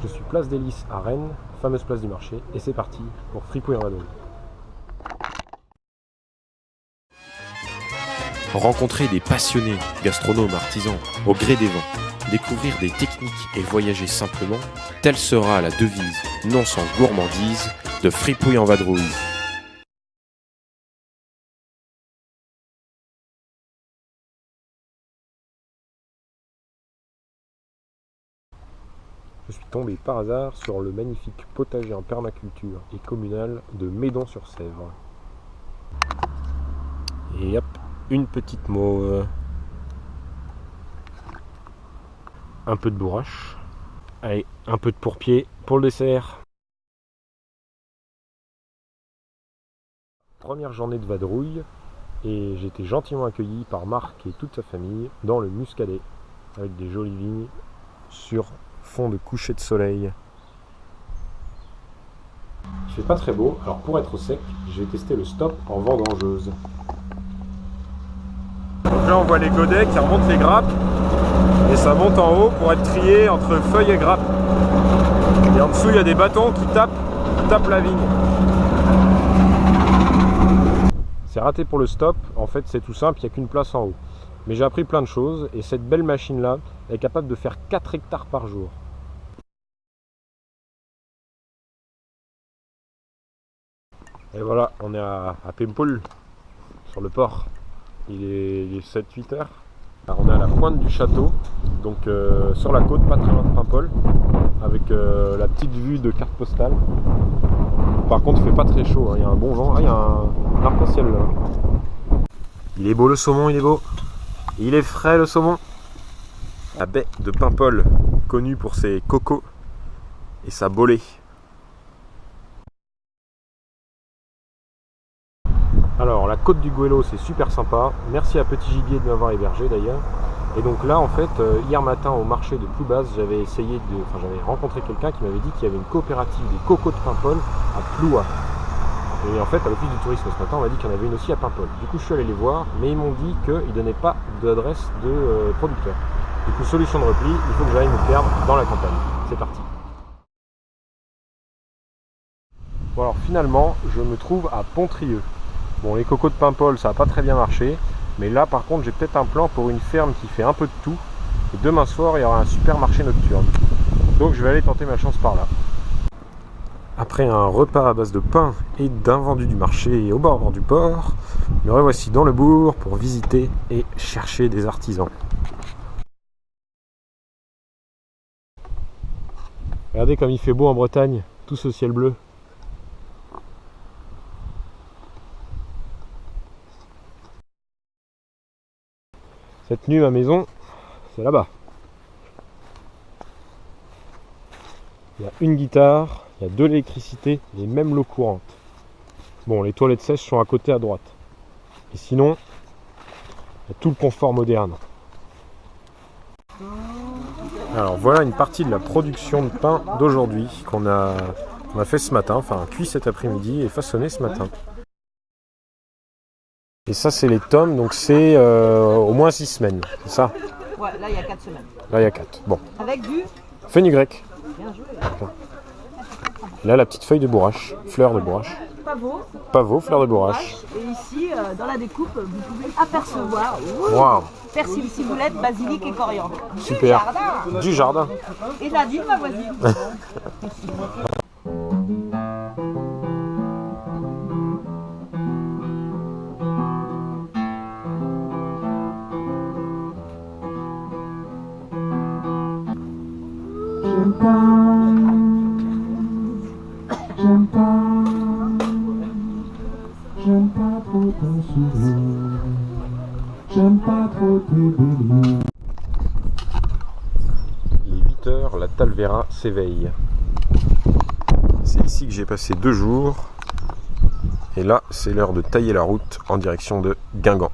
Je suis place des Lys à Rennes, fameuse place du marché, et c'est parti pour Fripouille en Vadrouille. Rencontrer des passionnés, gastronomes, artisans, au gré des vents, découvrir des techniques et voyager simplement, telle sera la devise, non sans gourmandise, de Fripouille en Vadrouille. Je suis tombé par hasard sur le magnifique potager en permaculture et communal de Médon-sur-Sèvre. Et hop, une petite mauve. Un peu de bourrache. Allez, un peu de pourpier pour le dessert. Première journée de vadrouille et j'ai été gentiment accueilli par Marc et toute sa famille dans le Muscadet avec des jolies vignes sur fond de coucher de soleil. Il fait pas très beau, alors pour être au sec, j'ai testé le stop en vendangeuse. Donc là on voit les godets qui remontent les grappes et ça monte en haut pour être trié entre feuilles et grappes. Et en dessous il y a des bâtons qui tapent la vigne. C'est raté pour le stop, en fait c'est tout simple, il n'y a qu'une place en haut. Mais j'ai appris plein de choses et cette belle machine là est capable de faire 4 hectares par jour. Et voilà, on est à Paimpol, sur le port. Il est 7-8 heures. Alors on est à la pointe du château, donc sur la côte, pas très loin de Paimpol, avec la petite vue de carte postale. Par contre, il fait pas très chaud, hein. Il y a un bon vent. Ah, il y a un arc-en-ciel là. Il est beau le saumon, il est beau. Il est frais le saumon. La baie de Paimpol, connue pour ses cocos et sa bolée. Alors la côte du Goëlo c'est super sympa, merci à Petit Gibier de m'avoir hébergé d'ailleurs. Et donc là en fait hier matin au marché de Ploubaz j'avais rencontré quelqu'un qui m'avait dit qu'il y avait une coopérative des cocos de Paimpol à Ploua. Et en fait à l'office du tourisme ce matin on m'a dit qu'il y en avait une aussi à Paimpol. Du coup je suis allé les voir mais ils m'ont dit qu'ils ne donnaient pas d'adresse de producteur. Du coup solution de repli, il faut que j'aille me perdre dans la campagne. C'est parti. Bon alors finalement je me trouve à Pontrieux. Bon, les cocos de Paimpol, ça n'a pas très bien marché. Mais là, par contre, j'ai peut-être un plan pour une ferme qui fait un peu de tout. Et demain soir, il y aura un supermarché nocturne. Donc, je vais aller tenter ma chance par là. Après un repas à base de pain et d'invendus du marché au bord du port, me revoici dans le bourg pour visiter et chercher des artisans. Regardez comme il fait beau en Bretagne, tout ce ciel bleu. Cette nuit, ma maison, c'est là-bas. Il y a une guitare, il y a de l'électricité et même l'eau courante. Bon, les toilettes sèches sont à côté à droite. Et sinon, il y a tout le confort moderne. Alors voilà une partie de la production de pain d'aujourd'hui qu'on a fait ce matin, enfin cuit cet après-midi et façonné ce matin. Et ça c'est les tomes, donc c'est au moins 6 semaines, c'est ça? Ouais, là il y a 4 semaines. Là il y a 4, bon. Avec du fenugrec. Bien joué. Là la petite feuille de bourrache, fleur de bourrache. Pavot. Pavot, fleur de bourrache. Et ici, dans la découpe, vous pouvez apercevoir Waouh, persil, ciboulette, basilic et coriandre. super. Du jardin. Et Nadine, ma voisine. J'aime pas trop ton sourire, j'aime pas trop tes délires. Il est 8 heures, la Talvera s'éveille. C'est ici que j'ai passé 2 jours. Et là, c'est l'heure de tailler la route en direction de Guingamp.